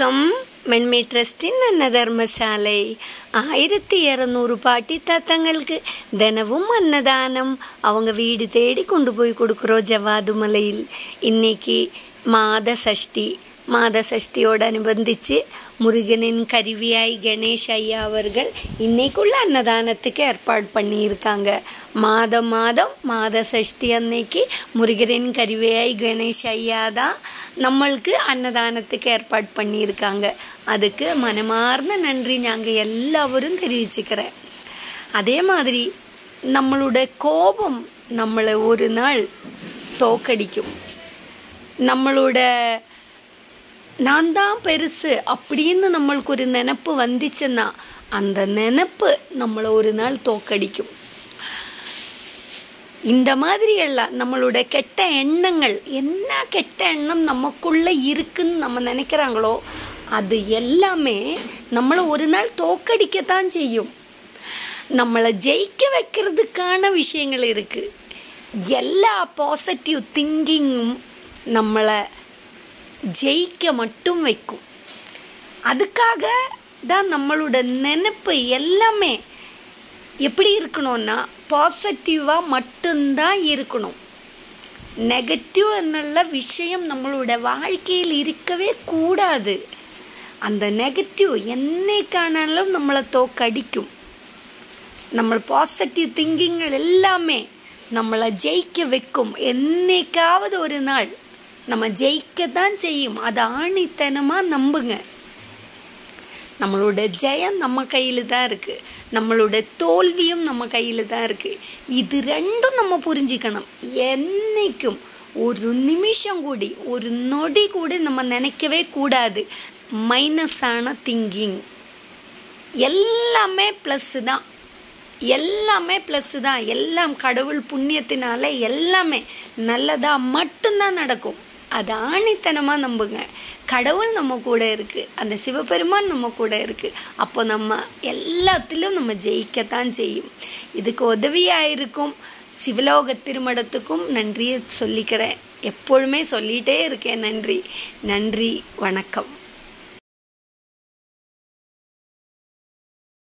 வணக்கம். மென்மை ட்ரஸ்டின் அன்னதர்மசாலை 1200 பாட்டி தாத்தங்களுக்கு தினமும் அன்னதானம் அவங்க வீடு தேடி கொண்டு போய் கொடுக்குறோம் ஜவ்வாது மலையில். இன்னைக்கு மாத சஷ்டியோடு அனுபந்தித்து முருகனின் கருவியாய் கணேஷ் ஐயா அவர்கள் இன்னைக்குள்ள அன்னதானத்துக்கு ஏற்பாடு பண்ணியிருக்காங்க. மாதம் மாத சஷ்டி அன்னைக்கு முருகனின் கருவியாய் கணேஷ் ஐயா தான் நம்மளுக்கு அன்னதானத்துக்கு ஏற்பாடு பண்ணியிருக்காங்க. அதுக்கு மனமார்ந்த நன்றி நாங்கள் எல்லாரும் தெரிவிச்சுக்கிறேன். அதே மாதிரி நம்மளோட கோபம் நம்மளை ஒரு நாள் தோக்கடிக்கும். நம்மளோட நான் தான் பெருசு அப்படின்னு நம்மளுக்கு ஒரு நினப்பு வந்துச்சுன்னா அந்த நினப்பு நம்மளை ஒரு நாள் தோக்கடிக்கும். இந்த மாதிரி எல்லாம் நம்மளோட கெட்ட எண்ணங்கள், என்ன கெட்ட எண்ணம் நமக்குள்ளே இருக்குன்னு நம்ம நினைக்கிறாங்களோ அது எல்லாமே நம்மளை ஒரு நாள் தோக்கடிக்கத்தான் செய்யும். நம்மளை ஜெயிக்க வைக்கிறதுக்கான விஷயங்கள் இருக்குது. எல்லா பாசிட்டிவ் திங்கிங்கும் நம்மளை ஜெயிக்க மட்டும் வைக்கும். அதுக்காக தான் நம்மளோட நினைப்பு எல்லாமே எப்படி இருக்கணும்னா பாசிட்டிவாக மட்டும்தான் இருக்கணும். நெகட்டிவ் என்னுள்ள விஷயம் நம்மளோட வாழ்க்கையில் இருக்கவே கூடாது. அந்த நெகட்டிவ் என்னைக்கானாலும் நம்மளை தோக்கடிக்கும். நம்ம பாசிட்டிவ் திங்கிங்கள் எல்லாமே நம்மளை ஜெயிக்க வைக்கும். என்னைக்காவது ஒரு நாள் நம்ம ஜெயிக்க தான் செய்யும். அதை ஆணித்தனமாக நம்புங்க. நம்மளோட ஜெயம் நம்ம கையில் தான் இருக்குது, நம்மளோட தோல்வியும் நம்ம கையில் தான் இருக்குது. இது ரெண்டும் நம்ம புரிஞ்சிக்கணும். என்றைக்கும் ஒரு நிமிஷம் கூடி ஒரு நொடி கூட நம்ம நினைக்கவே கூடாது மைனஸான திங்கிங். எல்லாமே ப்ளஸ்ஸு தான், எல்லாம் கடவுள் புண்ணியத்தினால எல்லாமே நல்லதாக மட்டும்தான் நடக்கும். அது ஆணித்தனமாக நம்புங்க. கடவுள் நம்ம கூட இருக்குது, அந்த சிவபெருமான் நம்ம கூட இருக்குது. அப்போ நம்ம எல்லாத்திலும் நம்ம ஜெயிக்கத்தான் செய்யும். இதுக்கு உதவியாக இருக்கும் சிவலோக திருமடத்துக்கும் நன்றியை சொல்லிக்கிறேன். எப்பொழுதுமே சொல்லிகிட்டே இருக்கேன். நன்றி, வணக்கம்.